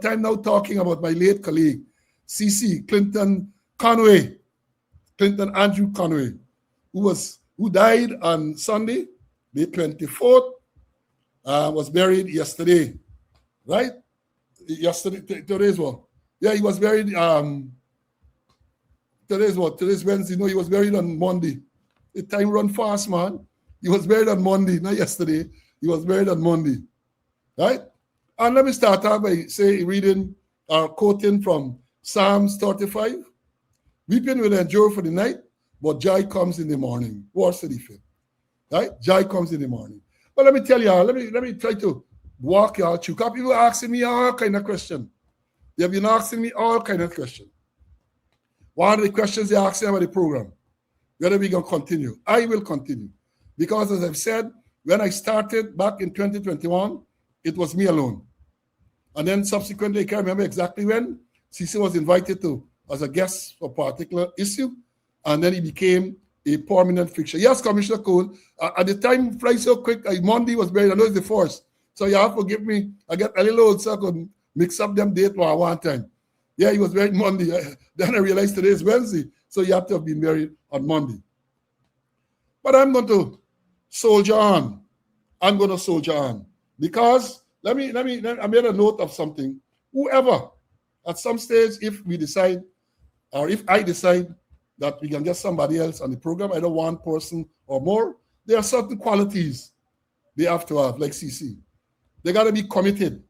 time now talking about my late colleague, CC, Clinton Andrew Conway, who died on Sunday, the 24th, was buried yesterday, right? Yesterday, today's what? Yeah, he was buried, today's what? Today's Wednesday. No, he was buried on Monday. The time run fast, man. He was buried on Monday, not yesterday. He was buried on Monday, right? And let me start out by reading or quoting from Psalms 35. Weeping will endure for the night, but joy comes in the morning. What's the difference? Right? Joy comes in the morning. But let me tell you, let me try to walk you out through. Because people are asking me all kind of questions. They have been asking me all kind of questions. One of the questions they're asking about the program, whether we're going to continue. I will continue. Because as I've said, when I started back in 2021, it was me alone. And then subsequently, I can't remember exactly when, CC was invited to as a guest for a particular issue, and then he became a permanent fixture. Yes, Commissioner Cole, at the time, fly so quick, Monday was buried, I know it's the first, so you have to forgive me, I get a little old so I could mix up them dates one time. Yeah, he was buried Monday, then I realized today is Wednesday, so you have to have been buried on Monday. But I'm going to soldier on. I'm going to soldier on. Because, I made a note of something. Whoever, at some stage, if we decide, or if I decide that we can get somebody else on the program, either one person or more, there are certain qualities they have to have, like CC. They got to be committed.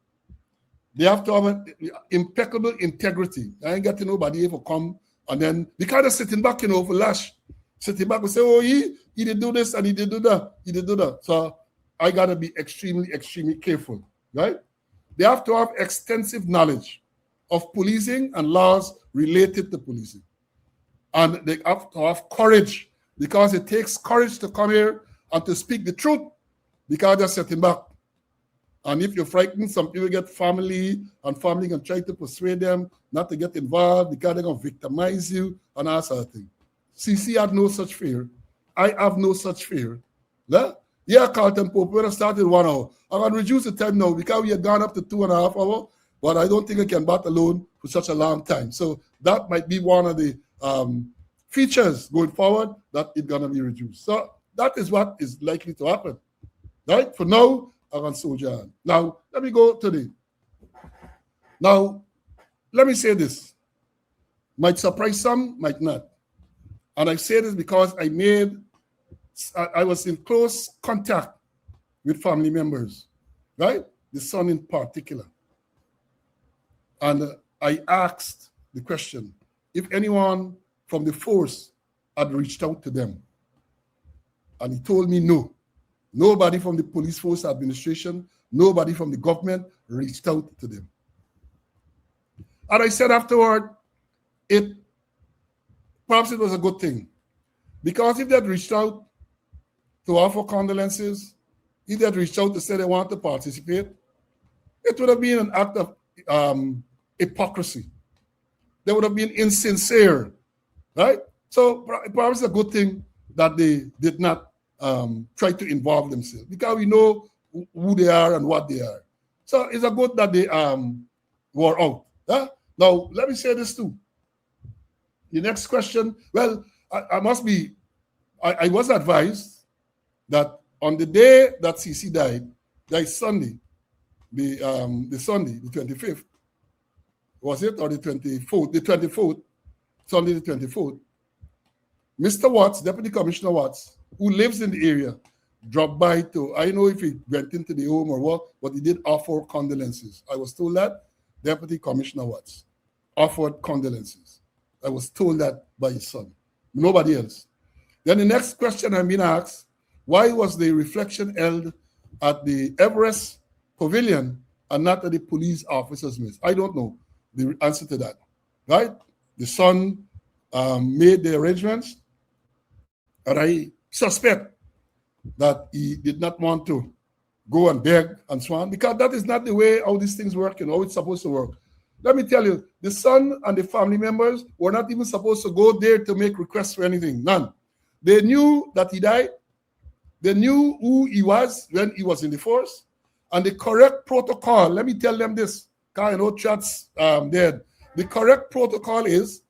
They have to have an impeccable integrity. I ain't got to nobody ever come and then, because they're sitting back, for lash, sitting back and say, oh, he did do this and he did do that. So I got to be extremely, extremely careful, right? They have to have extensive knowledge of policing and laws related to policing. And they have to have courage, because it takes courage to come here and to speak the truth, because they're sitting back. And if you're frightened, some people get family can try to persuade them not to get involved because they're going to victimize you and all sort of thing. CC had no such fear. I have no such fear. Yeah, Carlton Pope, when I started 1 hour, I'm going to reduce the time now because we had gone up to 2.5 hours, but I don't think I can bat alone for such a long time. So that might be one of the features going forward that it's going to be reduced. So that is what is likely to happen. Right? For now, I'm going to soldier on. Now, let me go to Now, let me say this. Might surprise some, might not. And I say this because I was in close contact with family members, right? The son in particular. And I asked the question, if anyone from the force had reached out to them. And he told me no. Nobody from the police force administration, nobody from the government reached out to them. And I said afterward, perhaps it was a good thing. Because if they had reached out to offer condolences, if they had reached out to say they want to participate, it would have been an act of hypocrisy. They would have been insincere, right? So perhaps it's a good thing that they did not try to involve themselves, because we know who they are and what they are. So it's a good that they were out. Huh? Now, let me say this too. The next question, well, I was advised that on the day that CC died, that is Sunday, the Sunday, the 25th, was it, or the 24th? The 24th, Sunday the 24th, Mr. Watts, Deputy Commissioner Watts, who lives in the area, dropped by to, I don't know if he went into the home or what, but he did offer condolences. I was told that Deputy Commissioner Watts offered condolences. I was told that by his son, nobody else. Then the next question I'm being asked, why was the reflection held at the Everest Pavilion and not at the police officers' mess? I don't know the answer to that, right? The son made the arrangements, and I suspect that he did not want to go and beg and so on, because that is not the way how these things work, how it's supposed to work. Let me tell you, the son and the family members were not even supposed to go there to make requests for anything, none. They knew that he died. They knew who he was when he was in the force. And the correct protocol, let me tell them this, chats dead. The correct protocol is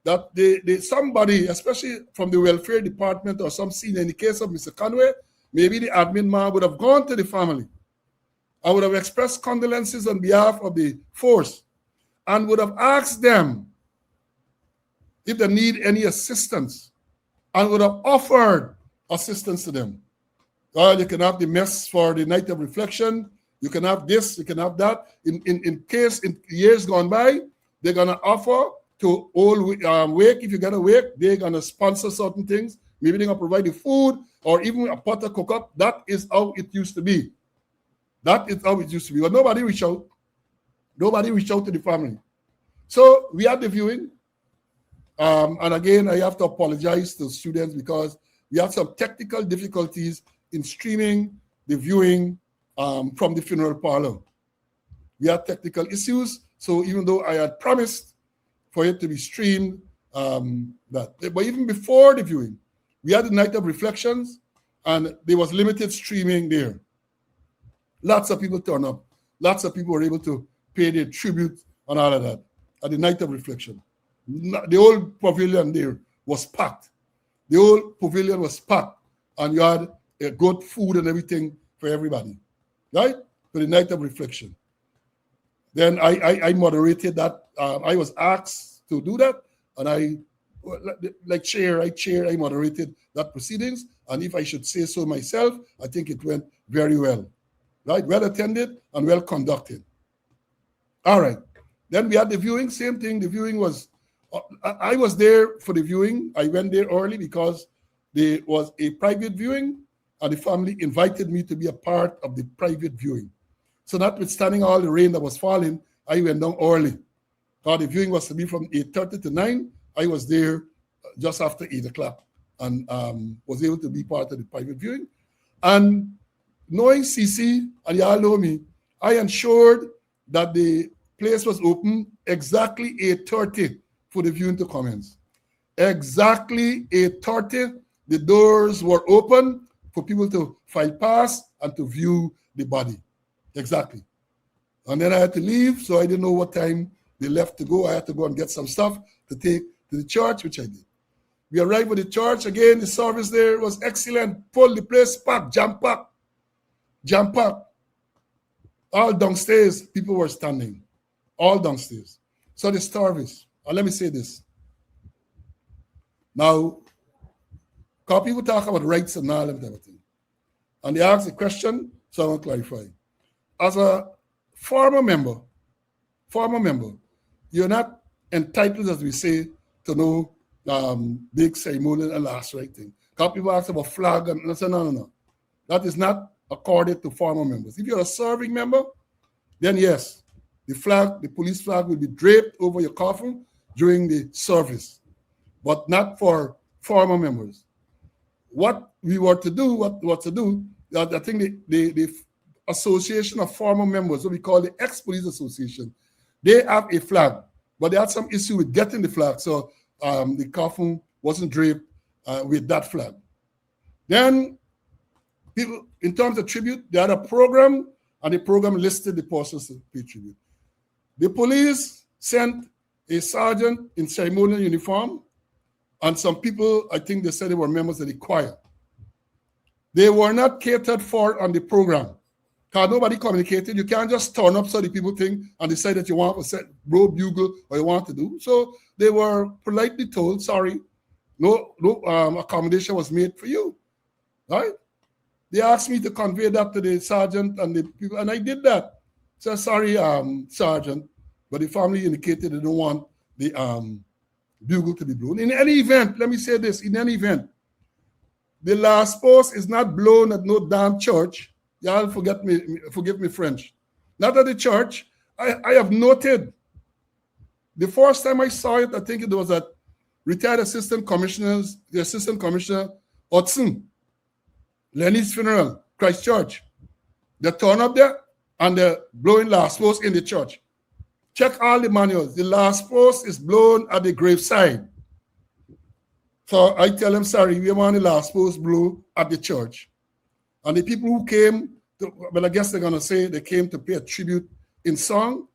that somebody, especially from the welfare department or some senior, in the case of Mr. Conway, maybe the admin man would have gone to the family. I would have expressed condolences on behalf of the force and would have asked them if they need any assistance and would have offered assistance to them. Well, you can have the mess for the night of reflection. You can have this, you can have that. In years gone by, they're going to offer to all wake. If you're going to wake, they're going to sponsor certain things. Maybe they're going to provide the food or even a pot of cook-up. That is how it used to be. That is how it used to be. But nobody reached out. Nobody reached out to the family. So we had the viewing. And again, I have to apologize to students because we had some technical difficulties in streaming the viewing from the funeral parlor. We had technical issues. So even though I had promised for it to be streamed, but even before the viewing, we had the night of reflections and there was limited streaming there. Lots of people turned up. Lots of people were able to pay their tribute and all of that at the night of reflection. The old pavilion there was packed. The old pavilion was packed, and you had good food and everything for everybody, right? For the night of reflection. Then I moderated that. I was asked to do that, and I moderated that proceedings. And if I should say so myself, I think it went very well. Right, well attended and well conducted. All right, then we had the viewing, same thing. The viewing was, I was there for the viewing. I went there early because there was a private viewing and the family invited me to be a part of the private viewing. So notwithstanding all the rain that was falling, I went down early. The viewing was to be from 8:30 to 9. I was there just after 8 o'clock and was able to be part of the private viewing. And knowing CC, and y'all know me, I ensured that the place was open exactly 8:30 for the viewing to commence. Exactly 8:30, the doors were open for people to file pass and to view the body. Exactly. And then I had to leave, so I didn't know what time they left to go. I had to go and get some stuff to take to the church, which I did. We arrived at the church. Again, the service there was excellent. Full, the place packed, jam-packed. Jam-packed. All downstairs, people were standing. All downstairs. So the service, and let me say this. Now, because people talk about rights and all that type of thing. And they ask a question, so I want to clarify. As a former member, you're not entitled, as we say, to know big ceremonial and last right thing. Because people ask about flag, and I say, no. That is not accorded to former members. If you're a serving member, then yes, the flag, the police flag will be draped over your coffin during the service, but not for former members. What we were to do, I think the Association of Former Members, what we call the Ex-Police Association, they have a flag, but they had some issue with getting the flag, so the coffin wasn't draped with that flag. Then people, in terms of tribute, they had a program, and the program listed the persons to pay tribute. The police sent a sergeant in ceremonial uniform, and some people, I think they said they were members of the choir. They were not catered for on the program, because nobody communicated. You can't just turn up so the people think and decide that you want to set blow bugle or you want to do. So they were politely told, sorry, no accommodation was made for you, right? They asked me to convey that to the sergeant and the people, and I did that. So sorry, sergeant, but the family indicated they don't want the bugle to be blown. In any event, let me say this, in any event, the last post is not blown at no damn church. Y'all forgive me French. Not at the church. I have noted, the first time I saw it, I think it was at retired assistant commissioners, the assistant commissioner, Otson, Lenny's funeral, Christ Church. They turn up there and they're blowing last post in the church. Check all the manuals. The last post is blown at the graveside. So I tell them, sorry, we want the last post blow at the church. And the people who came, well, I guess they're going to say they came to pay a tribute in song.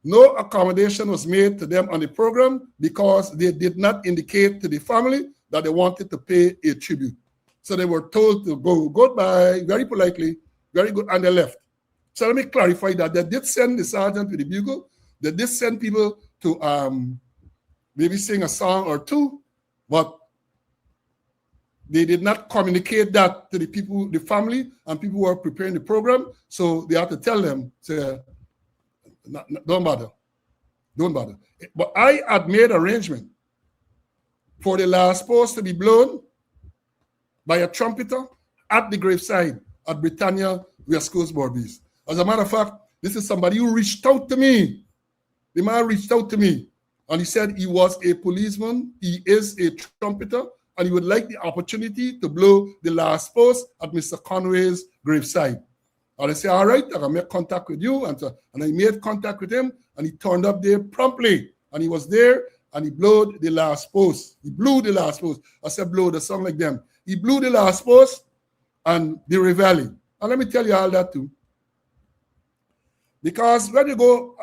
No accommodation was made to them on the program because they did not indicate to the family that they wanted to pay a tribute. So they were told to go goodbye, very politely, very good, and they left. So let me clarify that. They did send the sergeant with the bugle. They did send people to maybe sing a song or two, but they did not communicate that to the people, the family, and people who were preparing the program. So they had to tell them, say, don't bother. Don't bother. But I had made arrangement for the last post to be blown by a trumpeter at the graveside at Britannia West Coast Borbies. As a matter of fact, this is somebody who reached out to me. The man reached out to me and he said he was a policeman, he is a trumpeter, and he would like the opportunity to blow the last post at Mr. Conway's graveside. And I said, all right, I can make contact with you. And I made contact with him, and he turned up there promptly. And he was there, and he blew the last post. He blew the last post. I said, blow the song like them. He blew the last post and the reveille. And let me tell you all that too. Because when you go,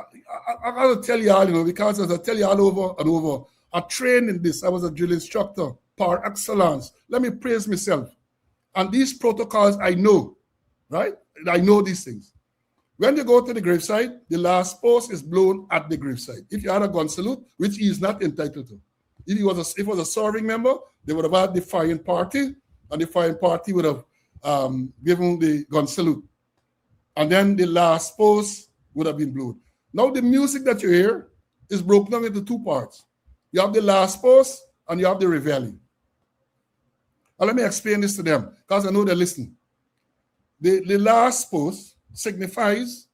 I got to tell you all, because as I tell you all over and over, I trained in this. I was a drill instructor, par excellence. Let me praise myself. And these protocols I know, right? I know these things. When you go to the graveside, the last post is blown at the graveside. If you had a gun salute, which he is not entitled to. If it was a serving member, they would have had the firing party, and the firing party would have given the gun salute. And then the last post would have been blown. Now the music that you hear is broken down into two parts. You have the last post and you have the reveille. And let me explain this to them, because I know they're listening. The last post signifies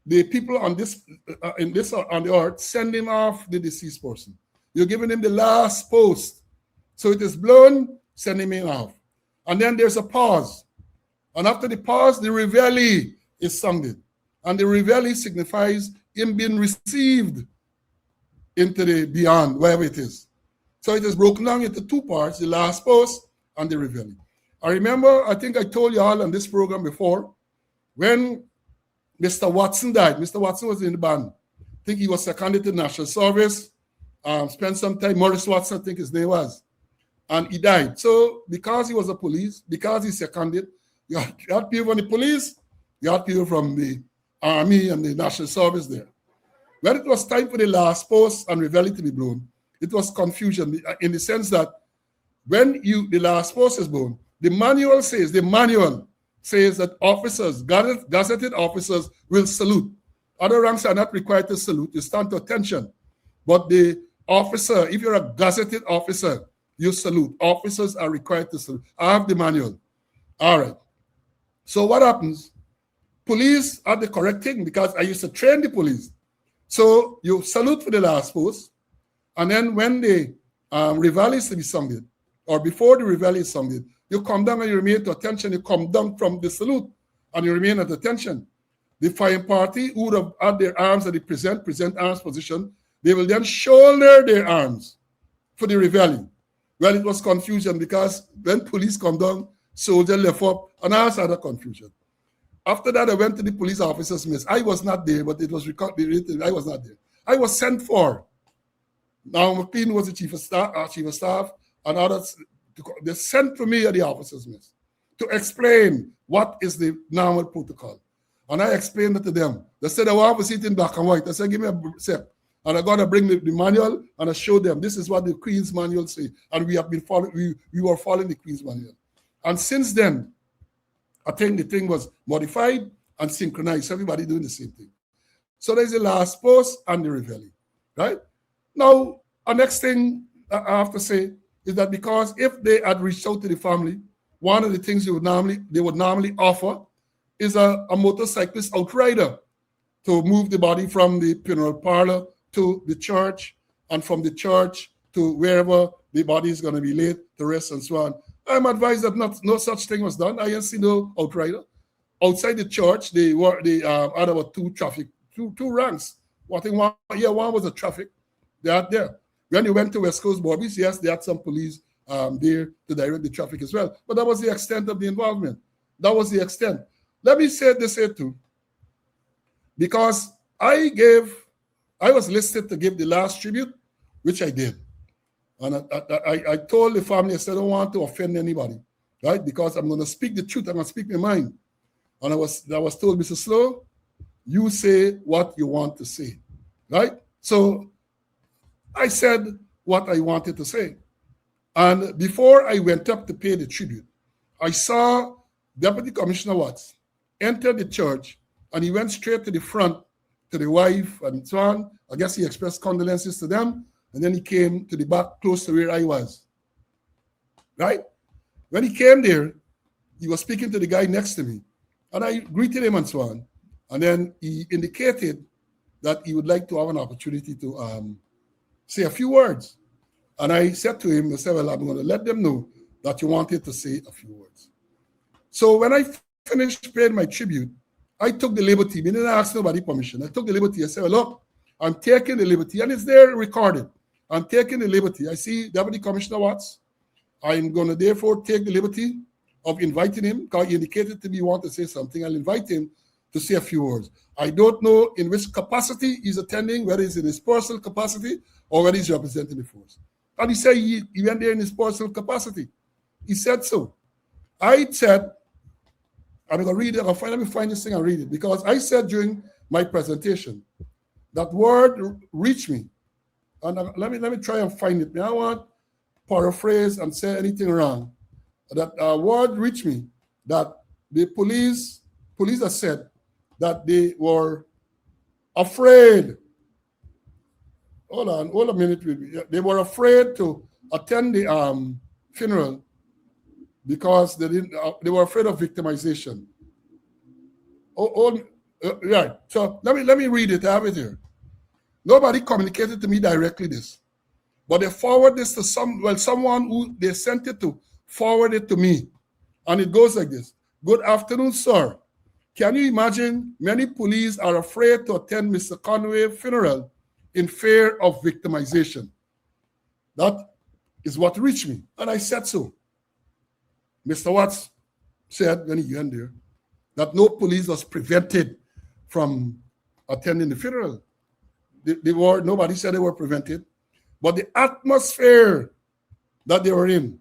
the people on this on the earth sending off the deceased person. You're giving him the last post. So it is blown, sending him off. And then there's a pause. And after the pause, the reveille is sounded. And the reveille signifies him being received into the beyond, wherever it is. So it is broken down into two parts, the last post and the reveille. I remember, I think I told you all on this program before, when Mr. Watson died. Mr. Watson was in the band. I think he was seconded to National Service, spent some time, Morris Watson, I think his name was, and he died. So because he was a police, because he's seconded, you had people from the police, you had people from the Army and the National Service there. When it was time for the last post and reveille to be blown, it was confusion in the sense that when the last post is blown, the manual says that officers, gazetted officers, will salute. Other ranks are not required to salute. You stand to attention. But the officer, if you're a gazetted officer, you salute. Officers are required to salute. I have the manual. All right. So what happens? Police are the correct thing, because I used to train the police. So you salute for the last post, and then when the reveille is to be sung, or before the reveille is sung, you come down and you remain to attention. You come down from the salute and you remain at attention. The firing party who would have had their arms at the present arms position, they will then shoulder their arms for the reveille. Well, it was confusion, because when police come down, soldier left up, and I had a confusion. After that, I went to the police officer's mess. I was not there, but it was recorded. I was not there. I was sent for. Now, McLean was the chief of staff, and others. They sent for me at the officer's mess to explain what is the normal protocol. And I explained it to them. They said, I want to see it in black and white. I said, give me a sec. And I got to bring the manual, and I showed them, this is what the Queen's manual say. And we have been following, we were following the Queen's manual. And since then, I think the thing was modified and synchronized. Everybody doing the same thing. So there's the last post and the reveille, right? Now, the next thing I have to say is that because if they had reached out to the family, one of the things they would normally offer is a motorcyclist outrider to move the body from the funeral parlor to the church, and from the church to wherever the body is going to be laid to rest and so on. I'm advised that no such thing was done. I didn't see no outrider. Outside the church, they had about two ranks. I think one was a traffic. They had there. When you went to West Coast Borbies, yes, they had some police there to direct the traffic as well. But that was the extent of the involvement. That was the extent. Let me say this here too. Because I gave I was listed to give the last tribute, which I did. And I told the family, I said, I don't want to offend anybody, right? Because I'm going to speak the truth. I'm going to speak my mind. And I was told, Mr. Slow, you say what you want to say, right? So I said what I wanted to say. And before I went up to pay the tribute, I saw Deputy Commissioner Watts enter the church, and he went straight to the front to the wife and so on. I guess he expressed condolences to them, and then he came to the back close to where I was, right? When he came there, he was speaking to the guy next to me, and I greeted him and so on. And then he indicated that he would like to have an opportunity to say a few words. And I said to him, I said, well, I'm going to let them know that you wanted to say a few words. So when I finished paying my tribute, I took the liberty, I didn't ask nobody permission. I took the liberty. I said, well, look, I'm taking the liberty, and it's there recorded. I'm taking the liberty. I see Deputy Commissioner Watts. I'm going to therefore take the liberty of inviting him, because he indicated to me he wanted to say something. I'll invite him to say a few words. I don't know in which capacity he's attending, whether it's in his personal capacity or whether he's representing the force. And he said he went there in his personal capacity. He said so. I said, I'm going to read it. Let me find this thing and read it. Because I said during my presentation that word reached me. And let me try and find it. I want to paraphrase and say anything wrong. That word reached me that the police have said that they were afraid. Hold on a minute. They were afraid to attend the funeral because they were afraid of victimization. Right. So let me read it. I have it here. Nobody communicated to me directly this, but they forwarded this to someone who they sent it to forwarded it to me, and it goes like this: Good afternoon, sir. Can you imagine many police are afraid to attend Mr. Conway's funeral in fear of victimization? That is what reached me, and I said so. Mr. Watts said when he went there that no police was prevented from attending the funeral. Nobody said they were prevented, but the atmosphere that they were in,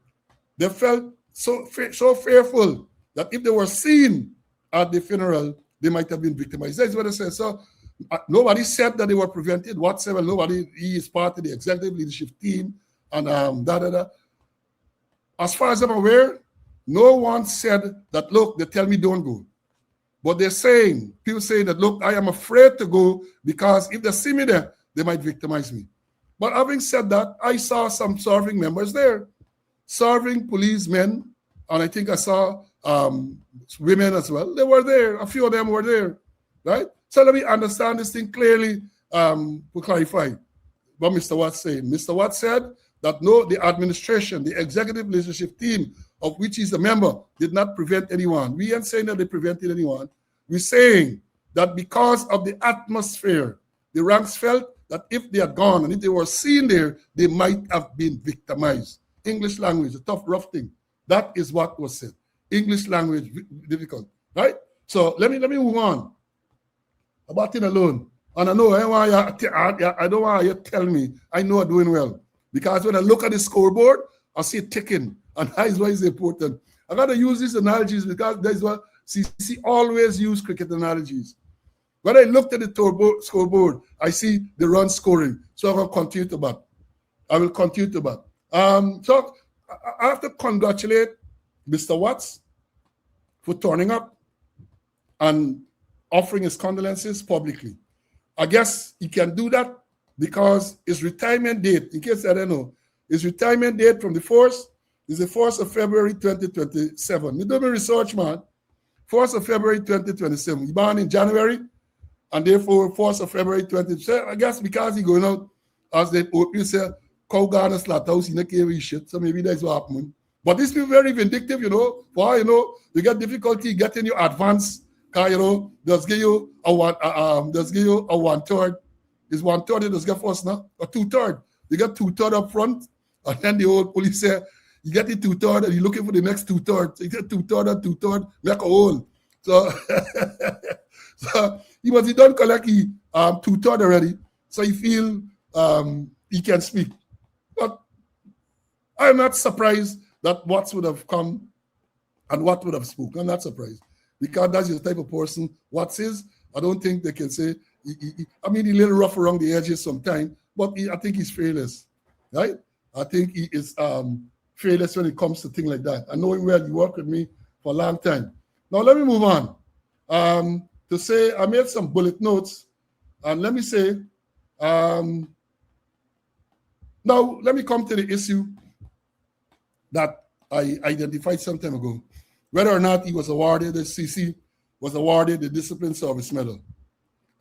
they felt so fearful that if they were seen at the funeral, they might have been victimized. That's what I said. So nobody said that they were prevented whatsoever. Nobody. He is part of the executive leadership team, and As far as I'm aware, no one said that, look, they tell me don't go. But people saying that, look, I am afraid to go because if they see me there, they might victimize me. But having said that, I saw some serving members there, serving policemen, and I think I saw women as well. They were there. A few of them were there, right? So let me understand this thing clearly to clarify what Mr. Watts said. Mr. Watts said that no, the administration, the executive leadership team, of which he's a member, did not prevent anyone. We aren't saying that they prevented anyone. We're saying that because of the atmosphere, the ranks felt that if they had gone and if they were seen there, they might have been victimized. English language, a tough, rough thing. That is what was said. English language, difficult, right? So let me move on about it alone. And I know I don't want you to tell me I know I'm doing well. Because when I look at the scoreboard, I see it ticking. And that is why it's important. I got to use these analogies because that is what CC always use cricket analogies. When I looked at the scoreboard, I see the run scoring. So I will continue to bat. So I have to congratulate Mr. Watts for turning up and offering his condolences publicly. I guess he can do that because his retirement date, in case I don't know, his retirement date from the force is the 4th of February 2027. You do my research, man. 4th of February 2027. He born in January, and therefore 4th of February 2027. I guess because he going out, as they open say, cow garden slaughterhouse in the cave shit. So maybe that's what happened. But this people very vindictive, you know. Why, you get difficulty getting your advance car, they'll give you a 1/3. Is 1/3 they just get first now? Or 2/3. They get 2/3 up front, and then the old police say, you get the 2/3 and you're looking for the next 2/3. You get 2/3 and 2/3, make a hole. So, he don't collect the 2/3 already. so he feel he can speak. But I'm not surprised that Watts would have come and Watt would have spoken. I'm not surprised because that's the type of person Watts is. I don't think they can say, I mean, he's a little rough around the edges sometimes, but I think he's fearless, right? I think he is fearless when it comes to things like that. I know him well. He worked with me for a long time. Now, let me move on to say I made some bullet notes. And let me say, now let me come to the issue that I identified some time ago. Whether or not he was awarded, the CC was awarded the Discipline Service Medal.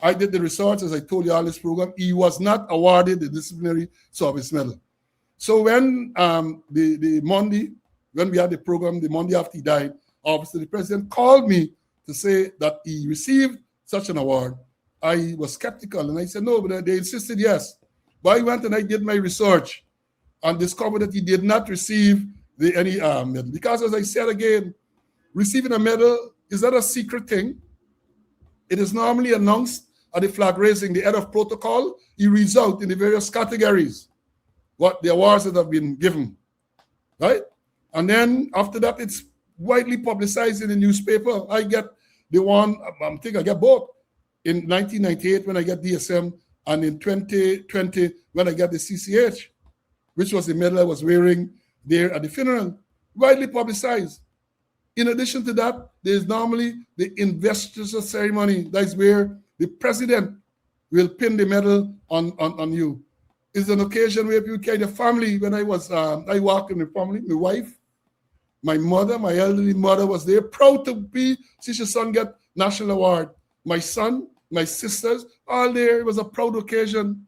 I did the research, as I told you all this program. He was not awarded the Disciplinary Service Medal. So when the Monday, when we had the program, the Monday after he died, obviously the president called me to say that he received such an award. I was skeptical and I said no, but they insisted yes. But I went and I did my research and discovered that he did not receive any medal. Because as I said again, receiving a medal is not a secret thing. It is normally announced at the flag raising. The head of protocol, he reads out in the various categories what the awards that have been given, right? And then after that, it's widely publicized in the newspaper. I get the one, I think I get both. In 1998 when I got DSM, and in 2020 when I got the CCH, which was the medal I was wearing there at the funeral, widely publicized. In addition to that, there's normally the investiture ceremony. That's where the president will pin the medal on you. It's an occasion where people carry the family. When I walked in the family, my wife, my mother, my elderly mother was there, proud to see her son get national award. My son, my sisters, all there. It was a proud occasion.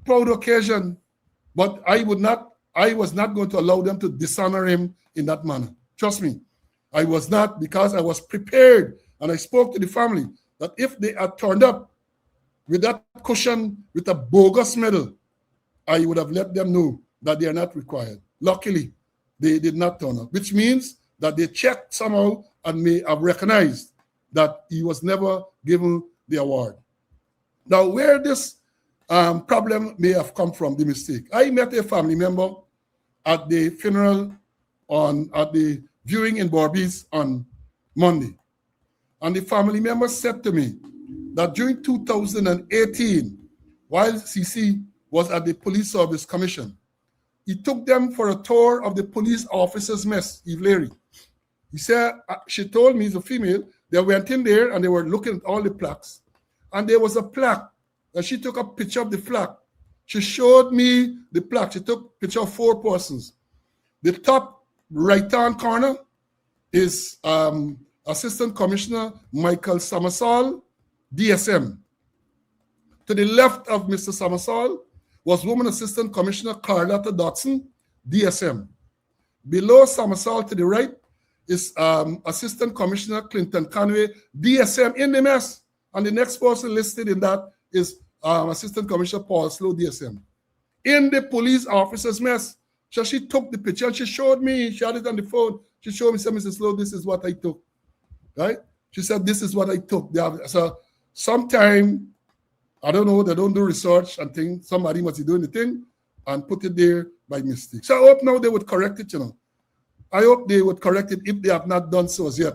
Proud occasion. But I was not going to allow them to dishonor him in that manner. Trust me. I was not, because I was prepared. And I spoke to the family that if they had turned up with that cushion, with a bogus medal, I would have let them know that they are not required. Luckily, they did not turn up, which means that they checked somehow and may have recognized that he was never given the award. Now, where this problem may have come from, the mistake. I met a family member at the funeral at the viewing in Barbies on Monday. And the family member said to me that during 2018, while CC was at the Police Service Commission, he took them for a tour of the police officers' mess, Eve Leary. He said, she told me, he's a female, they went in there and they were looking at all the plaques. And there was a plaque, and she took a picture of the plaque. She showed me the plaque. She took a picture of 4 persons. The top right-hand corner is Assistant Commissioner Michael Summersall, DSM. To the left of Mr. Summersall was Woman Assistant Commissioner Carlotta Dotson, DSM. Below Summersall to the right is Assistant Commissioner Clinton Conway, DSM in the mess. And the next person listed in that is Assistant Commissioner Paul Slow, DSM. In the police officer's mess. So she took the picture and she showed me, she had it on the phone. She showed me, said, Mrs. Slow, this is what I took. Right? She said, this is what I took. So sometime, I don't know, they don't do research and things. Somebody must be doing the thing and put it there by mistake. So I hope now they would correct it, you know. I hope they would correct it if they have not done so as yet.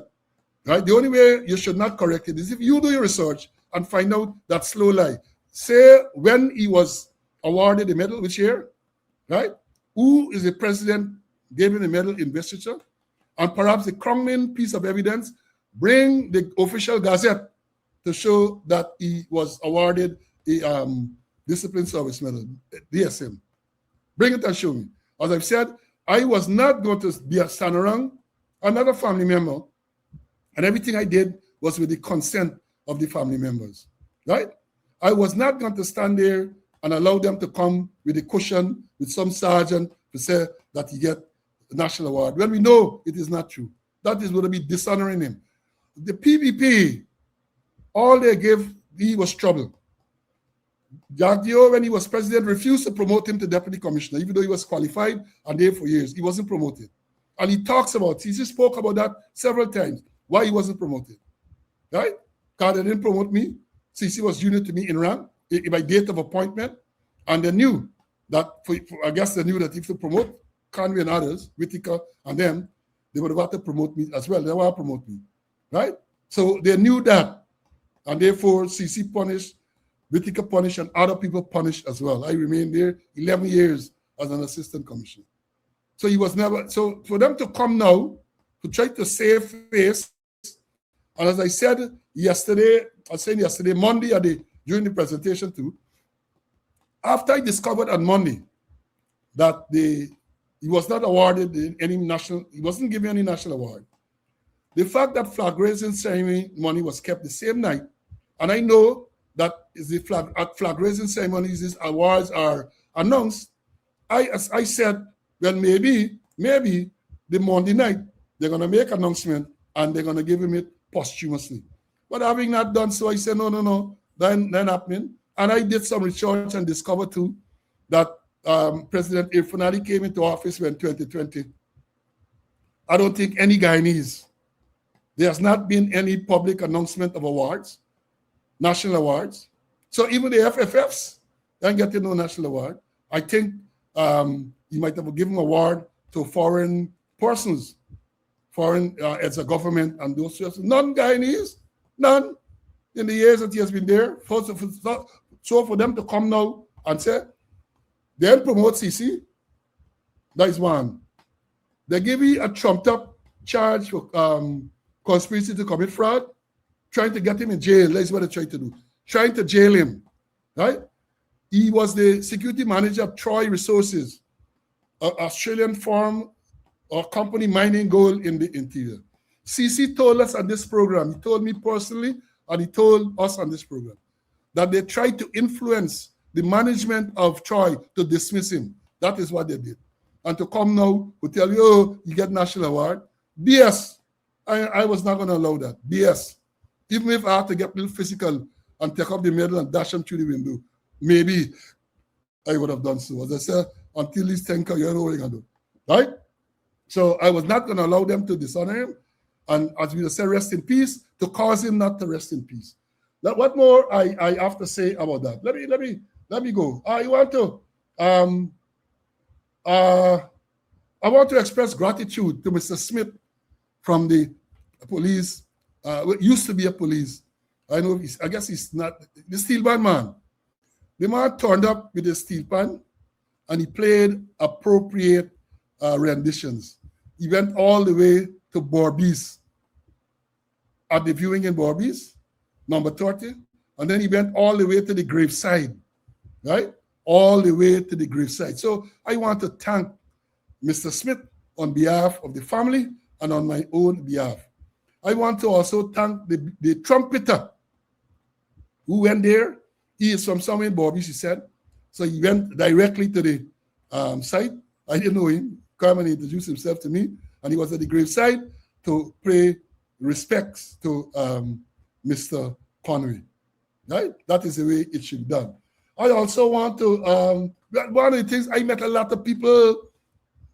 Right? The only way you should not correct it is if you do your research and find out that slow lie. Say when he was awarded the medal, which year, right? Who is the president gave him the medal investiture? And perhaps the crowning piece of evidence, bring the official gazette to show that he was awarded a discipline service medal, DSM. Bring it and show me. As I've said, I was not going to be a stand around another family member, and everything I did was with the consent of the family members, right? I was not going to stand there and allow them to come with a cushion with some sergeant to say that he get the national award when we know it is not true. That is going to be dishonoring him. The PPP, all they gave, he was trouble. Jack Dio, when he was president, refused to promote him to deputy commissioner, even though he was qualified and there for years. He wasn't promoted. And he talks about, he just spoke about that several times, why he wasn't promoted. Right? Because they didn't promote me. CC was junior to me in rank. by date of appointment, and they knew that, I guess they knew that if to promote Conway and others, Whitaker and them, they would have had to promote me as well. They want to promote me, right? So they knew that, and therefore CC punished, Whitaker punished, and other people punished as well. I remained there 11 years as an assistant commissioner. So he was never, so for them to come now, to try to save face, and as I said yesterday, Monday, during the presentation too, after I discovered on Monday that he was not awarded any national, he wasn't given any national award. The fact that flag raising ceremony money was kept the same night, and I know that is the flag raising ceremonies, these awards are announced. As I said, well, maybe the Monday night they're gonna make announcement and they're gonna give him it posthumously. But having not done so, I said no, that happening. And I did some research and discovered too that President Irfan Ali came into office in 2020. I don't think any Guyanese, there has not been any public announcement of awards, national awards. So even the FFFs don't get no national award. I think you might have given award to foreign persons, as a government and those sorts. None Guyanese, none in the years that he has been there. So for them to come now and say, they'll promote CC, that is one. They give you a trumped up charge for conspiracy to commit fraud, trying to get him in jail. That's what they're trying to do. Trying to jail him, right? He was the security manager of Troy Resources, an Australian firm or company mining gold in the interior. CC told us on this program, he told me personally, and he told us on this program, that they tried to influence the management of Troy to dismiss him. That is what they did. And to come now to tell you, oh, you get national award. BS. I was not going to allow that. BS. Even if I had to get a little physical and take up the medal and dash him through the window, maybe I would have done so. As I said, until he's 10 years old, I can do. Right? So I was not going to allow them to dishonor him. And as we say, rest in peace, to cause him not to rest in peace. Now, what more I have to say about that? Let me go. I want to express gratitude to Mr. Smith from the police. Used to be a police. I guess he's not the steel band man. The man turned up with a steel pan and he played appropriate renditions. He went all the way to Borbies at the viewing in Borbies, number 30, and then he went all the way to the graveside, right? All the way to the graveside. So I want to thank Mr. Smith on behalf of the family and on my own behalf. I want to also thank the trumpeter who went there. He is from somewhere in Borbies, he said. So he went directly to the site. I didn't know him. Come and introduce himself to me. And he was at the graveside to pay respects to Mr. Conway. Right? That is the way it should be done. I also want to, one of the things, I met a lot of people, a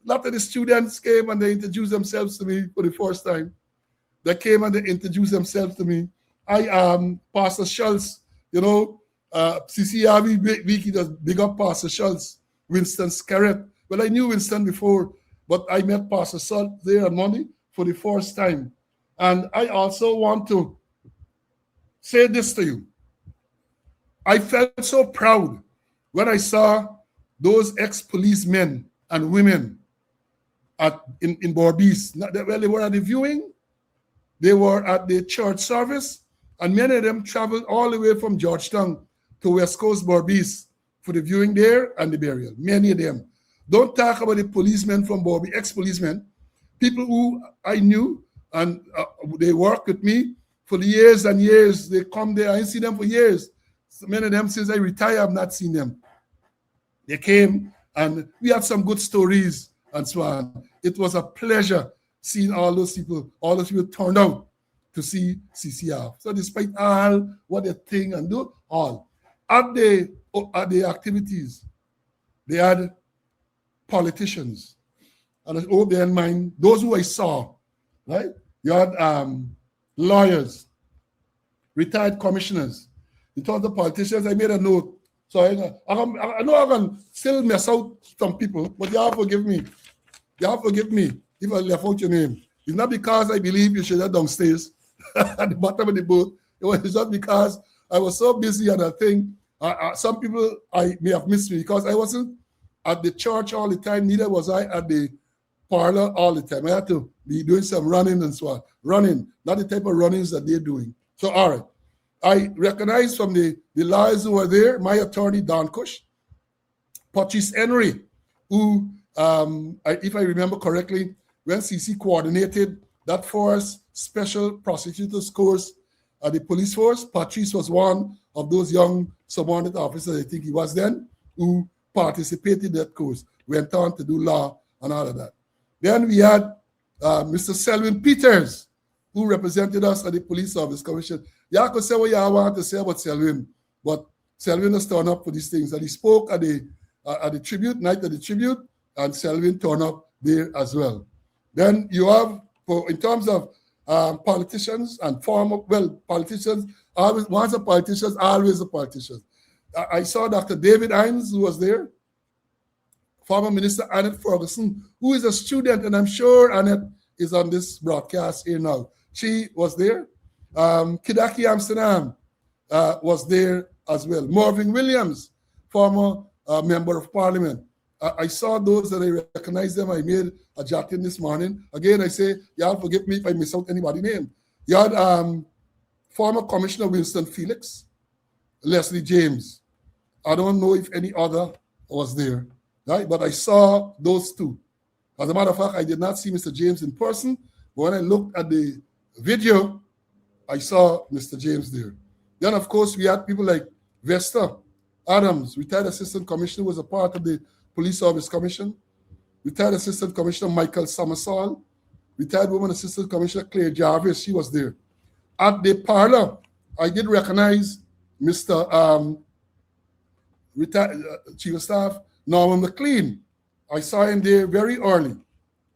lot of the students came and they introduced themselves to me for the first time. They came and they introduced themselves to me. I am Pastor Schultz, CCRV Wiki does big up Pastor Schultz, Winston Scarrett. Well, I knew Winston before, but I met Pastor Schultz there on Monday for the first time. And I also want to say this to you. I felt so proud when I saw those ex-policemen and women in Borbies. Well, they were at the viewing, they were at the church service, and many of them traveled all the way from Georgetown to West Coast Borbies for the viewing there and the burial. Many of them. Don't talk about the policemen from Borbies, ex-policemen, people who I knew, and they worked with me for years and years. They come there, I didn't see them for years. So many of them, since I retired, I've not seen them. They came and we had some good stories and so on. It was a pleasure seeing all those people turned out to see CCR. So despite all what they think and do, all. At the activities, they had politicians. And I hope they in mind, those who I saw, right? You had lawyers, retired commissioners, in terms of politicians, I made a note. So I know I can still mess out some people, but you have to forgive me. You have to forgive me if I left out your name. It's not because I believe you should have downstairs at the bottom of the boat. It's just because I was so busy and I think some people I may have missed me because I wasn't at the church all the time, neither was I at the parlor all the time. I had to be doing some running and so on. Running, not the type of runnings that they're doing. So, all right. I recognize from the lawyers who were there, my attorney, Don Cush, Patrice Henry, who, if I remember correctly, when CC coordinated that force special prosecutors course at the police force, Patrice was one of those young subordinate officers, I think he was then, who participated in that course, went on to do law and all of that. Then we had Mr. Selwyn Peters, who represented us at the Police Service Commission. Y'all could say what y'all want to say about Selwyn, but Selwyn has turned up for these things. And he spoke at the tribute, night of the tribute, and Selwyn turned up there as well. Then you have, in terms of politicians and former, politicians, always, once a politician, always a politician. I saw Dr. David Hines, who was there, former Minister Annette Ferguson, who is a student, and I'm sure Annette is on this broadcast here now. She was there. Kidaki Amsterdam was there as well. Marvin Williams, former member of parliament. I saw those that I recognized them. I made a jotting this morning. Again, I say, y'all forgive me if I miss out anybody's name. You had former Commissioner Winston Felix, Leslie James. I don't know if any other was there, right? But I saw those two. As a matter of fact, I did not see Mr. James in person, but when I looked at the video, I saw Mr. James there. Then, of course, we had people like Vesta Adams, retired assistant commissioner, was a part of the Police Service Commission. Retired assistant commissioner Michael Summersall. Retired woman assistant commissioner Claire Jarvis, she was there. At the parlor, I did recognize Mr. Retired Chief of Staff Norman McLean. I saw him there very early.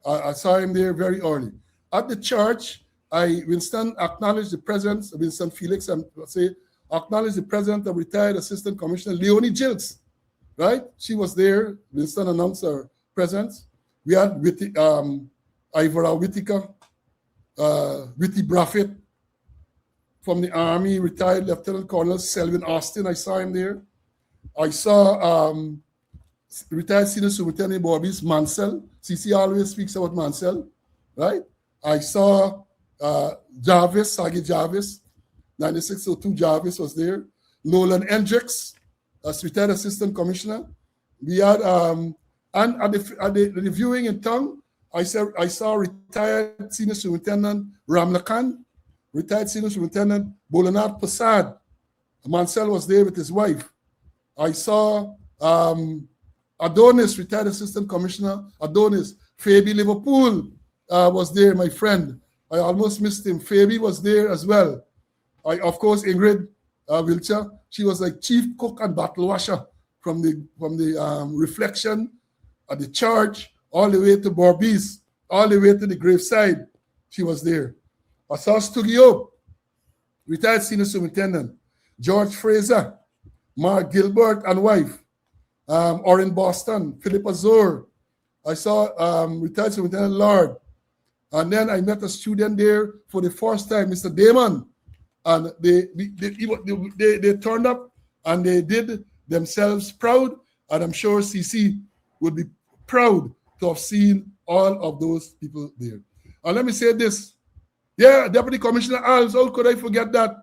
I saw him there very early. At the church, Winston acknowledged the presence of Winston Felix and say, acknowledged the presence of retired Assistant Commissioner Leonie Gilks, right? She was there. Winston announced her presence. We had Ivora Whittaker, Whitty Braffett from the Army, retired Lieutenant Colonel Selwyn Austin. I saw him there. I saw retired Senior Superintendent Bobby's Mansell. CC always speaks about Mansell, right? I saw Jarvis, Sagi Jarvis, 9602 Jarvis was there. Nolan Hendricks, as retired assistant commissioner. We had, and at the viewing in town, I saw retired senior superintendent Ramlakan, retired senior superintendent Bolanat Passad. Mansell was there with his wife. I saw Adonis, retired assistant commissioner. Adonis, Fabi Liverpool was there, my friend. I almost missed him. Fabi was there as well. Of course, Ingrid Wiltshire, she was like chief cook and bottle washer from the reflection at the church all the way to Borbies, all the way to the graveside. She was there. I saw Stugio, retired senior superintendent. George Fraser, Mark Gilbert and wife. Orin Boston, Philip Azor. I saw retired superintendent Lord. And then I met a student there for the first time, Mr. Damon. And they turned up and they did themselves proud. And I'm sure CC would be proud to have seen all of those people there. And let me say this. Yeah, Deputy Commissioner Alves, how could I forget that?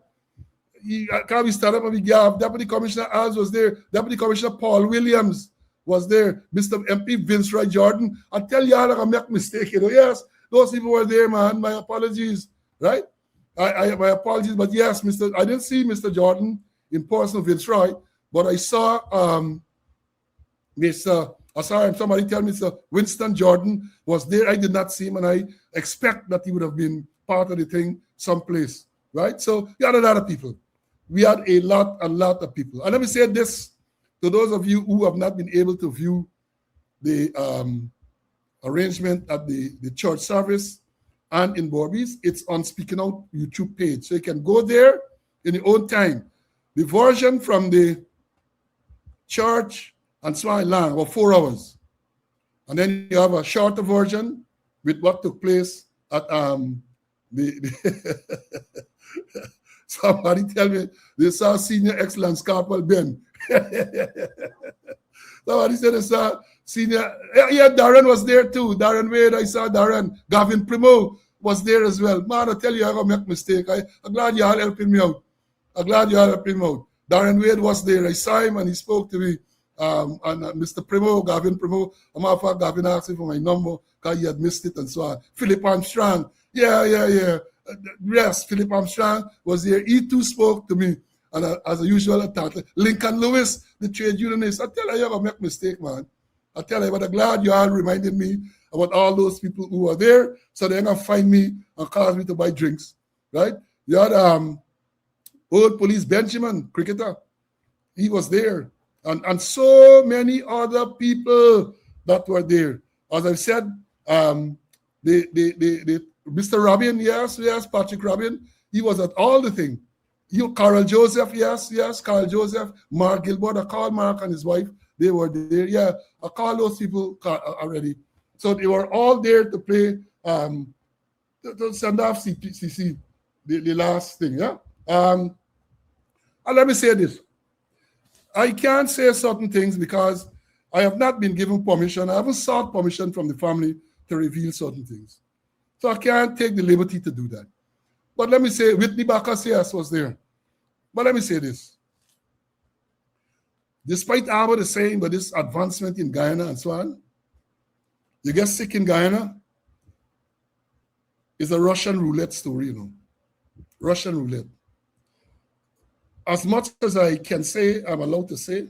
Can't we start up and we have Deputy Commissioner Alves was there. Deputy Commissioner Paul Williams was there. Mr. MP Vince Roy Jordan. I tell y'all I make mistake, you know. Yes, those people were there, man. My apologies, right? My apologies, but yes, I didn't see Mr. Jordan in person, Vince Roy, but I saw somebody tell me Mr. Winston Jordan was there. I did not see him, and I expect that he would have been part of the thing someplace, right? So we had a lot of people. We had a lot of people. And let me say this to those of you who have not been able to view the arrangement at the church service and in Borbies, it's on Speaking Out YouTube page. So you can go there in your own time. The version from the church and Swan land about 4 hours. And then you have a shorter version with what took place at the somebody tell me they saw Senior Excellence Corporal Ben. Somebody said they saw Senior, yeah, Darren was there too. Darren Wade, I saw Darren. Gavin Primo was there as well. Man, I tell you, I got make mistake. I'm glad you all helping me out. I'm glad you all helping me out. Darren Wade was there. I saw him and he spoke to me. And Mr. Primo, Gavin Primo, a matter of fact, Gavin asked me for my number because he had missed it and so on. Philip Armstrong, yeah. Yes, Philip Armstrong was there. He too spoke to me. And as usual, I thought, Lincoln Lewis, the trade unionist, I tell you, you're going to make a mistake, man. I tell you, but I'm glad you all reminded me about all those people who were there, so they're going to find me and cause me to buy drinks, right? You had old police Benjamin, cricketer. He was there. And so many other people that were there. As I've said, Mr. Robin, yes, Patrick Robin, he was at all the things. Carl Joseph, yes, Carl Joseph, Mark Gilbert, I called Mark and his wife, they were there. Yeah, I called those people already. So they were all there to play, to send off CC, the last thing, yeah? And let me say this. I can't say certain things because I have not been given permission. I haven't sought permission from the family to reveal certain things. So I can't take the liberty to do that. But let me say, Whitney Bacchus, yes, was there. But let me say this. Despite Albert is saying about this advancement in Guyana and so on, you get sick in Guyana, it's a Russian roulette story, you know. Russian roulette. As much as I can say, I'm allowed to say,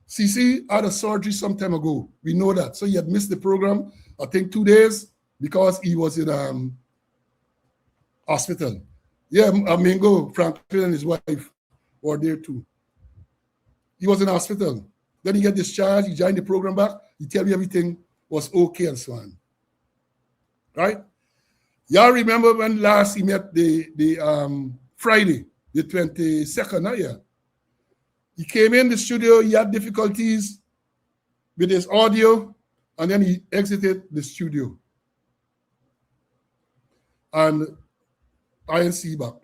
CC had a surgery some time ago. We know that. So he had missed the program, I think 2 days, because he was in hospital. Yeah, Mingo, Franklin and his wife were there too. He was in hospital. Then he got discharged, he joined the program back, he tell me everything was okay and so on. Right? Y'all remember when last he met the Friday, the 22nd, yeah. He came in the studio, he had difficulties with his audio, and then he exited the studio. And I didn't see back.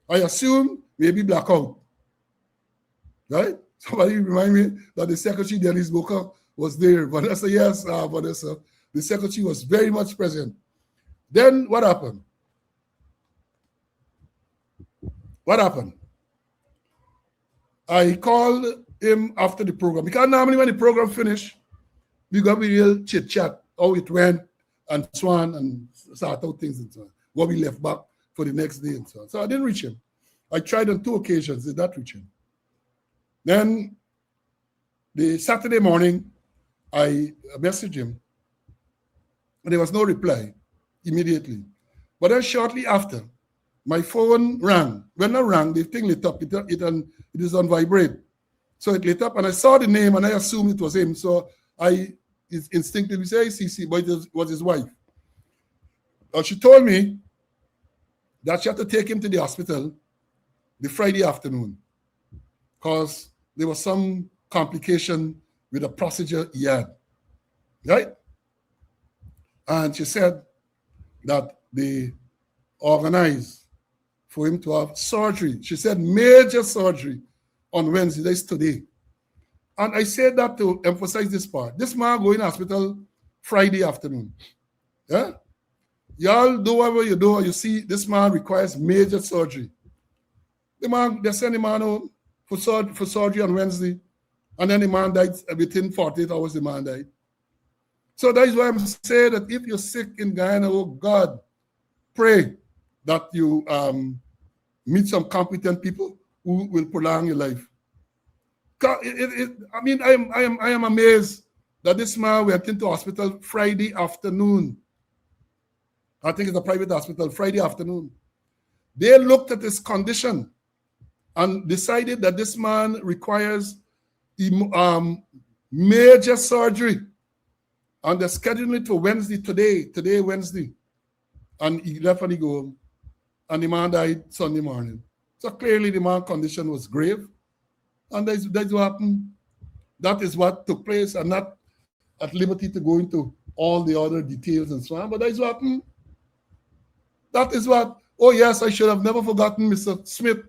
I assume maybe blackout. Right? Somebody remind me that the secretary, Dennis Booker, was there. Vanessa, yes, Vanessa. The secretary was very much present. Then what happened? What happened? I called him after the program. Because normally when the program finished, we got a real chit-chat, how it went, and so on, and start out things and so on. What we left back for the next day and so on. So I didn't reach him. I tried on 2 occasions, did not reach him. Then the Saturday morning, I messaged him, and there was no reply immediately. But then shortly after, my phone rang. When I rang, the thing lit up. It is on vibrate. So it lit up, and I saw the name, and I assumed it was him. So I instinctively said, CC, but it was his wife. She told me that she had to take him to the hospital the Friday afternoon because there was some complication with a procedure he had, right? And she said that they organized for him to have surgery. She said major surgery on Wednesday, that's today. And I said that to emphasize this part. This man going to hospital Friday afternoon. Yeah? Y'all do whatever you do, you see this man requires major surgery. They sent the man home for surgery on Wednesday, and then the man died within 48 hours, the man died. So that is why I'm saying that if you're sick in Guyana, oh God, pray that you meet some competent people who will prolong your life. I mean, I am amazed that this man went into hospital Friday afternoon. I think it's a private hospital, Friday afternoon. They looked at his condition and decided that this man requires major surgery. And they're scheduling it for Wednesday, today, Wednesday. And he left and he go home. And the man died Sunday morning. So clearly the man's condition was grave. And that's what happened. That is what took place. I'm not at liberty to go into all the other details and so on, but that's what happened. That is what, oh yes, I should have never forgotten Mr. Smith,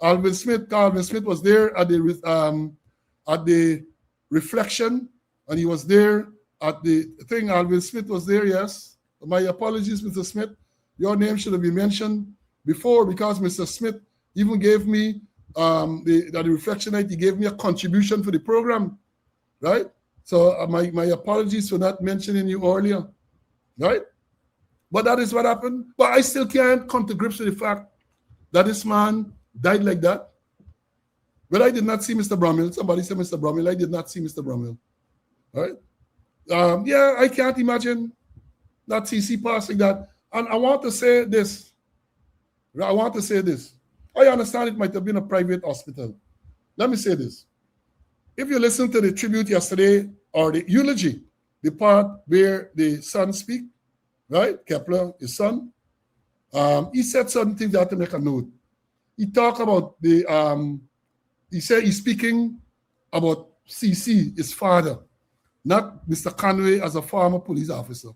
Alvin Smith. Alvin Smith was there at the reflection, and he was there at the thing. Alvin Smith was there, yes. My apologies, Mr. Smith. Your name should have been mentioned before, because Mr. Smith even gave me the reflection night, he gave me a contribution for the program, right? So my apologies for not mentioning you earlier, right? But that is what happened. But I still can't come to grips with the fact that this man died like that. But I did not see Mr. Bromwell. Somebody said Mr. Bromwell. I did not see Mr. Bromwell. Right? Yeah, I can't imagine that CC passing that. And I want to say this. I understand it might have been a private hospital. Let me say this. If you listen to the tribute yesterday, or the eulogy, the part where the son speak, right? Kepler, his son, he said something that to make a note. He talked about he said he's speaking about CC, his father, not Mr. Conway as a former police officer.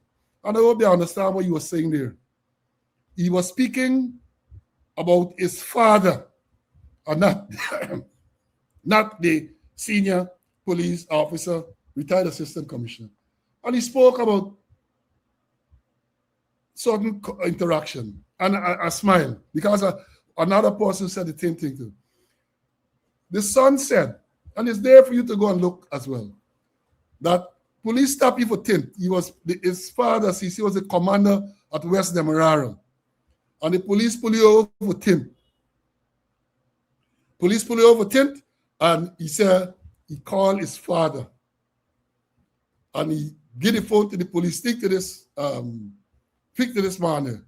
And I hope they understand what he was saying there. He was speaking about his father, and not the senior police officer, retired assistant commissioner. And he spoke about certain interaction and a smile, because another person said the same thing too. The son said, and it's there for you to go and look as well, that police stopped you for tint. His father, CC, was a commander at West Demerara. And the police pull you over for tint. Police pull you over for tint, and he said he called his father. And he give the phone to the police, speak to this man there.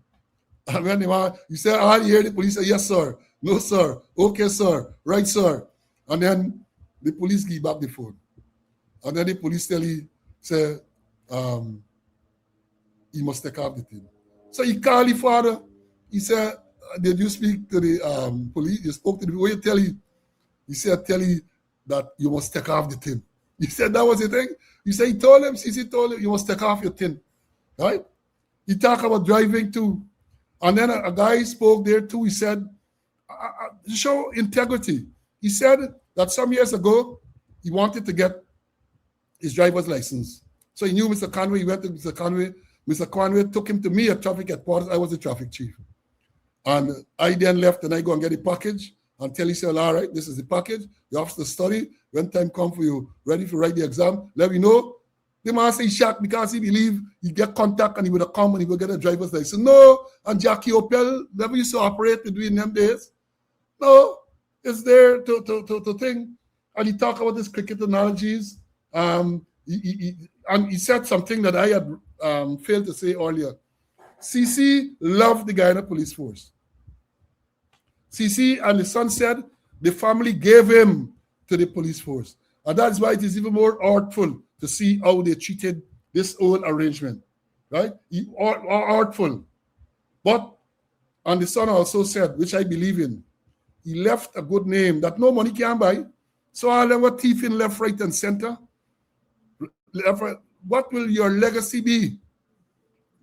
And when the man, he said, I hear the police say, yes, sir. No, sir. Okay, sir. Right, sir. And then the police give back the phone. And then the police tell him, say, he must take off the thing. So he called the father. He said, did you speak to the police? You spoke to the police. He said, tell you that you must take off the thing. He said that was the thing. He said, CC told him, you must take off your thing. Right? He talked about driving too. And then a guy spoke there too. He said, show integrity. He said that some years ago, he wanted to get his driver's license. So he knew Mr. Conway. He went to Mr. Conway. Mr. Conway took him to me at traffic headquarters. I was the traffic chief. And I then left, and I go and get the package and tell him, all right, this is the package. You have to study. When time comes for you, ready to write the exam, let me know. The man say he's shocked because he believe he get contact and he would have come and he will get a driver's license. No, and Jackie Opel never used to operate between them days. No, it's there to think. And he talked about his cricket analogies. And he said something that I had failed to say earlier. CC loved the Guyana police force. CC and the son said the family gave him to the police force. And that's why it is even more artful to see how they treated this whole arrangement, right? Artful. But, and the son also said, which I believe in, he left a good name that no money can buy. So all them were thieving left, right, and center. What will your legacy be?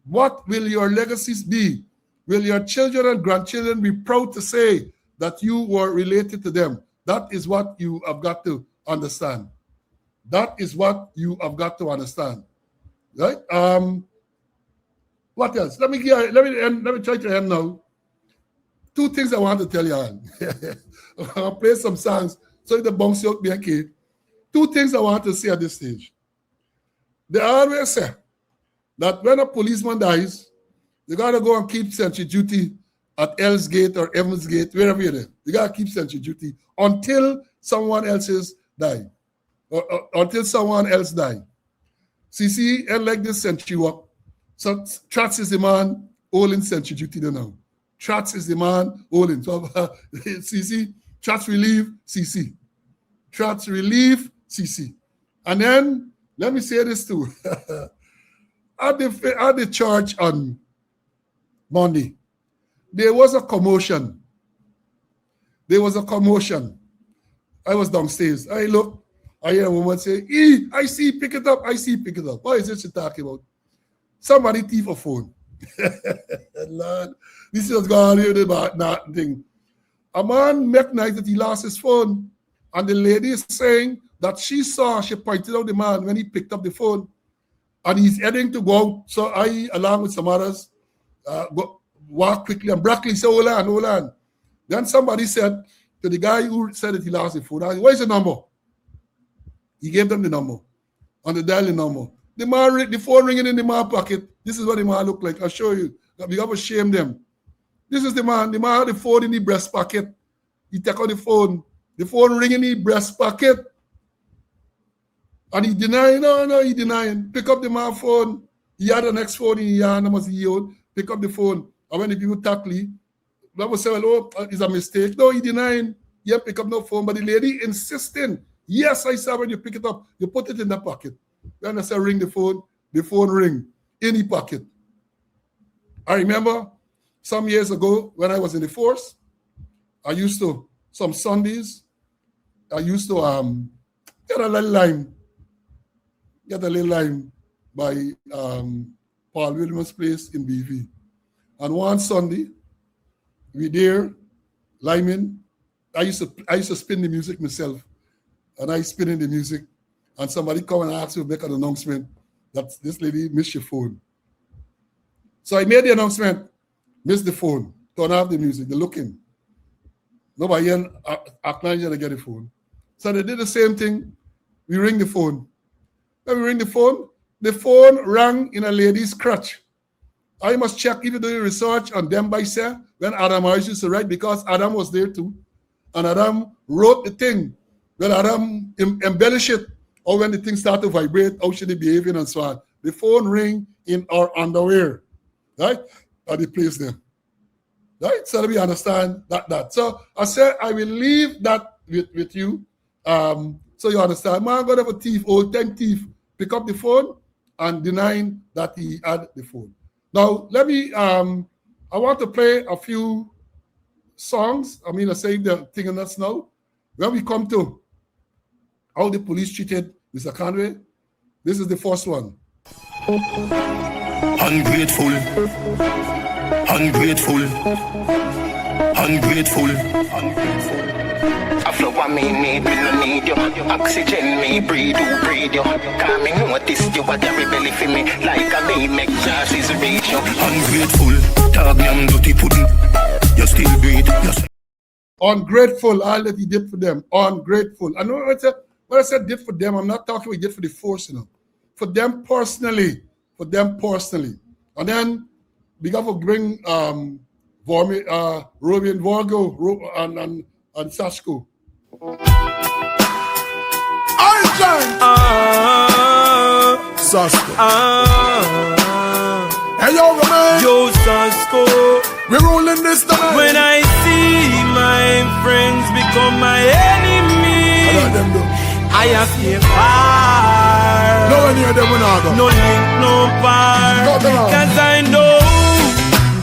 What will your legacies be? Will your children and grandchildren be proud to say that you were related to them? That is what you have got to understand. That is what you have got to understand, right? What else? Let me try to end now. Two things I want to tell you. I'll play some songs so the bounce out be okay. Two things I want to say at this stage. They always say that when a policeman dies, you gotta go and keep sentry duty at Hell's Gate or Evans Gate, wherever you're there. You gotta keep sentry duty until someone else's die. Or until someone else die. CC, and like this sentry work. So Trats is the man holding sentry duty now. Trats is the man holding. So CC, Trats relieve CC. Trats relieve CC. And then, let me say this too. At the church on Monday, there was a commotion. there was a commotion. I was downstairs. I look, I hear a woman say, I see, pick it up. I see, pick it up. What is it she talking about? Somebody thief a phone. Lord, this is what's going on here with the thing. A man met night that he lost his phone, and the lady is saying that she pointed out the man when he picked up the phone, and he's heading to go out. So I, along with some others, walk quickly, and Brackley said, hold on. Then somebody said to the guy who said that he lost the phone, where's the number? He gave them the number, and they dialed the number. The phone ringing in the man pocket. This is what the man looked like. I'll show you. We got to shame them. This is the man. The man had the phone in the breast pocket. He took out the phone ringing in the breast pocket. And he denying, no, he denying. Pick up the man's phone. He had the next phone in his hand. Pick up the phone. And when the people tackle him, that was saying, it's a mistake. No, he denying. Yeah, pick up no phone. But the lady insisting, yes, I saw when you pick it up, you put it in the pocket. Then I said, ring the phone ring in the pocket. I remember some years ago when I was in the force, some Sundays, I used to get a little lime by Paul Williams' place in BV. And one Sunday, we there, liming. I used to spin the music myself. And I spinning the music. And somebody come and ask you to make an announcement that this lady missed your phone. So I made the announcement, missed the phone, turn off the music, they're looking. Nobody acknowledged to get the phone. So they did the same thing. We ring the phone. When we ring the phone rang in a lady's crutch. I must check if you do the research on them by say when Adam Harris used to write, because Adam was there too. And Adam wrote the thing. When Adam embellished it, or when the thing started to vibrate, how should it behaving and so on. The phone ring in our underwear, right? At the place there, right? So we understand that. So I said, I will leave that with you. So you understand, man, God of a thief, old time thief, pick up the phone and denying that he had the phone. Now, let me, I want to play a few songs. I say the thing on us now. When we come to how the police treated Mr. Conway, this is the first one. Ungrateful. I flow what me need, me no need you. Oxygen me breathe you. Can't me notice you what every belly for me. Like a baby make chances reach you. Ungrateful, dog yum dirty pudding. You still breathe. Ungrateful, all that he did for them. Ungrateful. I know what I said did for them, I'm not talking about he did for the force, For them personally. And then we got to bring Romy and Vargo and Sashko. Sashko. Hey, yo, Romy. Yo, Sashko. We're rolling this down. When I see my friends become my enemy, I got them though. I have to far. No one near them when I go. No link, no bar. Because I know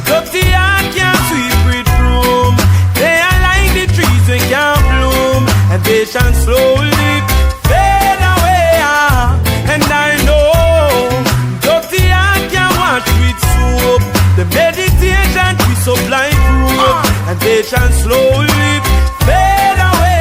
dirty I can't sweep with broom. They are like the trees that can't bloom, and they shall slowly fade away. And I know dirty I can't wash with soap. The meditation we supply proof, and they shall slowly fade away.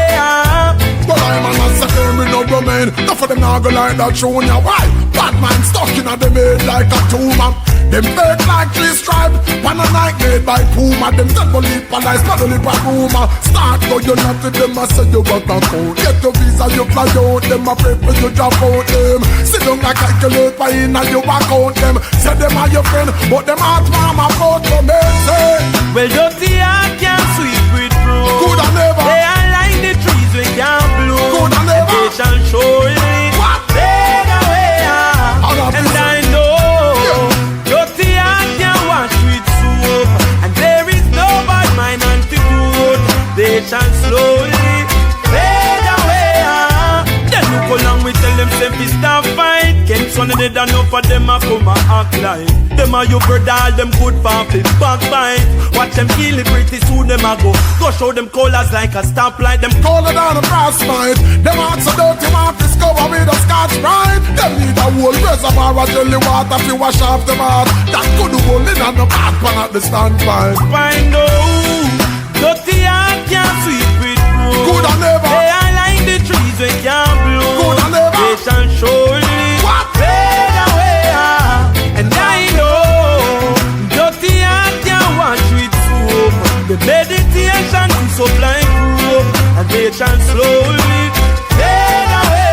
But I'm a massacre, me no domain. Enough of them now go like that tune. Why? Bad man stuck in a them head like a tumor. Them fake like 3 stripes, pan a night made by Puma. Them dead believe for lies, not only by rumor. Start go you not to them, I say you got a code. Get your visa, you fly out. Them a pray for you drop out them. Sit down like calculate for in and you back out them. Say them are your friend, but them heart mama out to me. Say, well, dirty I can't sweep with broom. Good and never. They are like the trees we can't bloom. Good and never. They shall surely fade away. And I know dirty I can't wash with soap, and there is no bad mind antidote. They shall slowly fade away. Then look how long we tell them say we stop fight. Can so on the dead enough for them a come a act like. Them a you brother, all them good for flip backbite. Watch them kill it pretty soon them a go. Go show them colors like a stoplight. Them color down a frostbite. Them hearts so dirty, want to discover with a Scotch Brite. Them need a whole reservoir of jelly water to wash off them heart. That could hold in on the back pan at the standpipe. Find out, dirty heart can't sweep with broom. Good and never. They are like the trees they can't bloom. Good and never. Patient surely what? fade away. And I know, dirty heart can't wash with soap. The meditation is supply proof. And patient slowly fade away.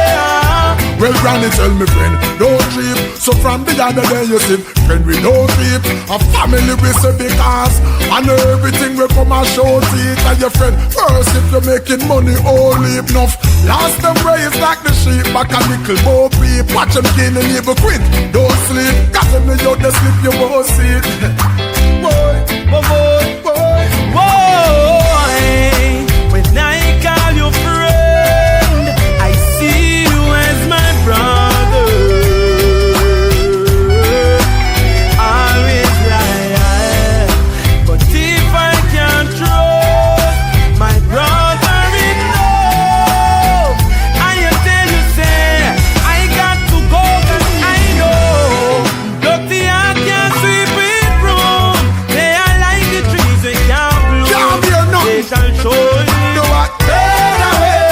Well, granny tell me friend, don't trip. So from the other day you see, friend we don't trip. A family we say because and everything will come and show it. And your friend, first if you're making money, only enough. Last them raised like the sheep, back a nickel more peep. Watch them kill and evil quit, don't sleep. Cause when you they sleep, you won't see it. Boy, boy, boy, boy. When I call you friend, I see you as my brother. Always lie, but if I can't trust my brother in love, I tell you say I got to go 'cause I know dirty heart can't sweep it broom. They are like the trees they can't bloom. They shall surely fade away.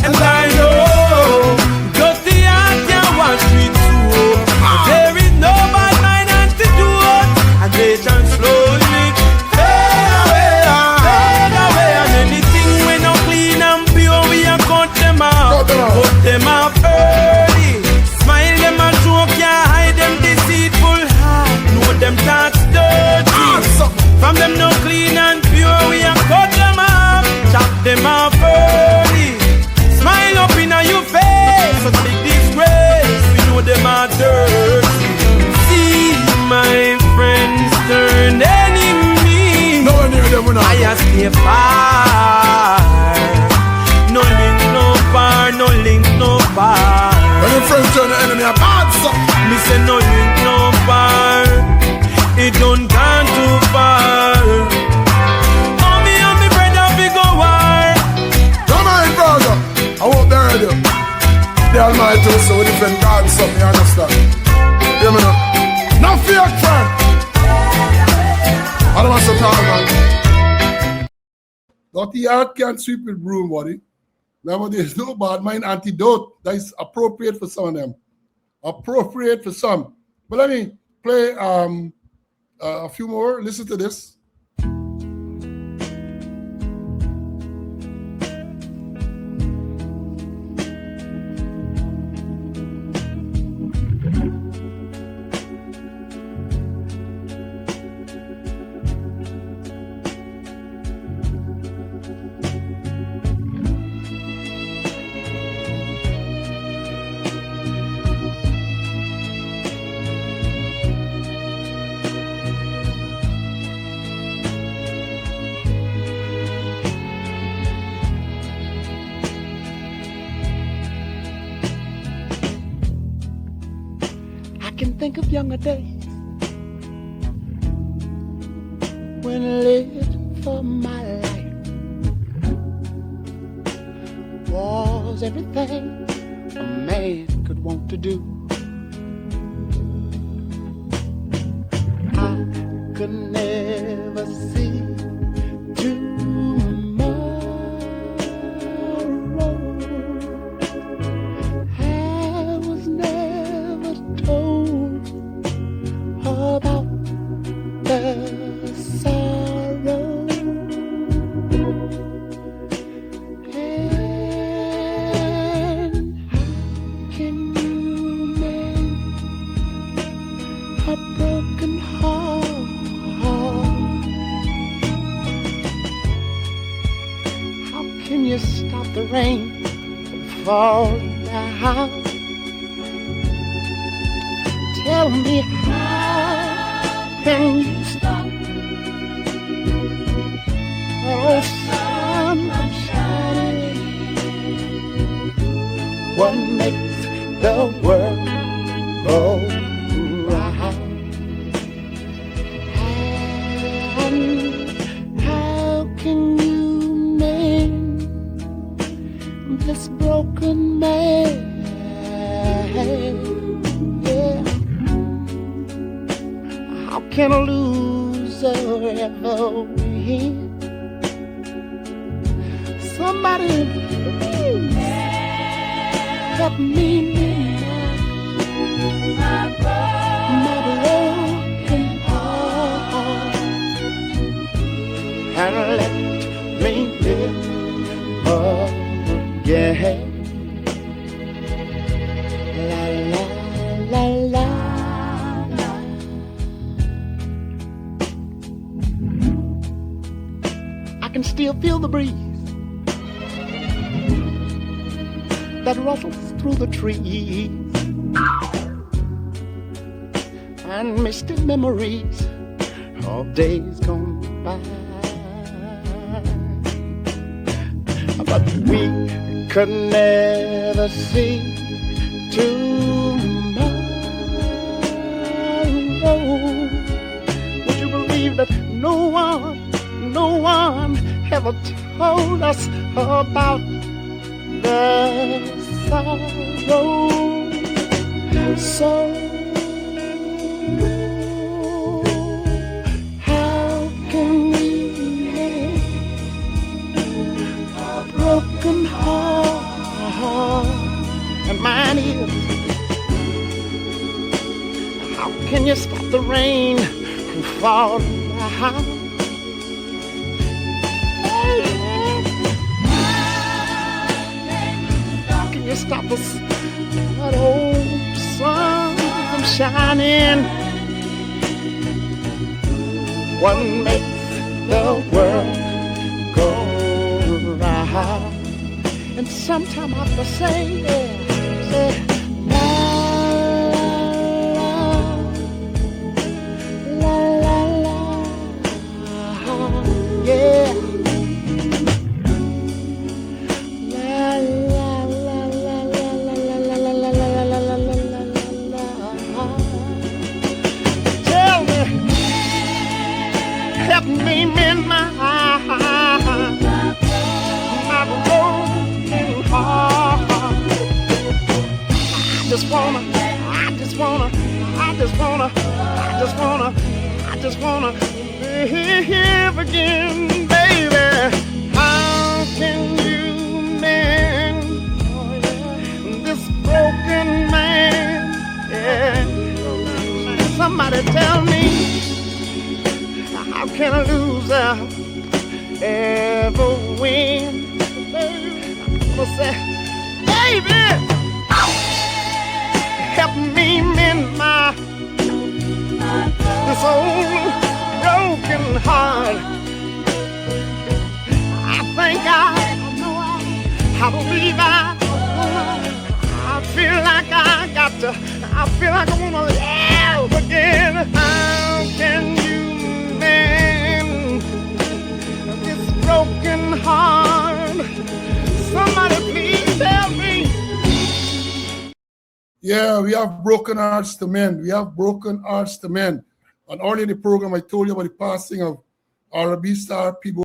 And I know dirty heart can't wash with soap. There is no bad mind antidote. And they shall slowly fade away. Fade away. And anything we no clean and pure, we a cut them off. Cut them off early. Smile them and joke, can't hide them deceitful heart. Know them thoughts dirty. From them no clean and pure, we a cut them off. Chop them off early. Smile up in your face. So big disgrace, we know them are dirty. See my friends turn enemy. no one near them will not. I a stay far. No link, no bar, no link, no bar. When your friends turn the enemy a bad son. Me say no link, no bar. It don't gone too far. Oh, me and me brother, we go war. Don't mind, brother. I won't bury you. The Almighty will so defend God, so you understand. Hear me now. No fear, friend. I don't want to talk, man. Dirty heart can't sweep with broom, buddy. Remember, there's no bad mind antidote that is appropriate for some of them. Appropriate for some. But let me play a few more. Listen to this. Think of younger days when I lived for my life was everything a man could want to do. I could never see tomorrow. I was never told about the sorrow, and how can you mend a broken heart? How can you stop the rain from falling down? Tell me how can you stop oh sun from shining? What makes the world can a loser ever win? Somebody please help me mend my broken heart and let me live again. La la la la. I can still feel the breeze that rustles through the trees and misty memories of days gone by. But we could never see tomorrow. Would you believe that no one ever told us about the sorrow? So how can we make a broken heart? And mine is, how can you stop the rain from falling down? How can you stop that old sun from shining? What makes the world go round? And sometimes I have to say, la la la la la, yeah. La la la la la la la la la la la la. Tell me, help me mend my broken heart. I just wanna live again, baby. How can you mend this broken man? Yeah. Somebody tell me, how can a loser ever win? Baby, I'm gonna say, baby, help me mend this old broken heart. I think I believe I feel like I feel like I wanna live again. How can you mend this broken heart? Somebody please tell me. Yeah, we have broken hearts to mend. We have broken hearts to mend. And earlier in the program, I told you about the passing of R&B star P.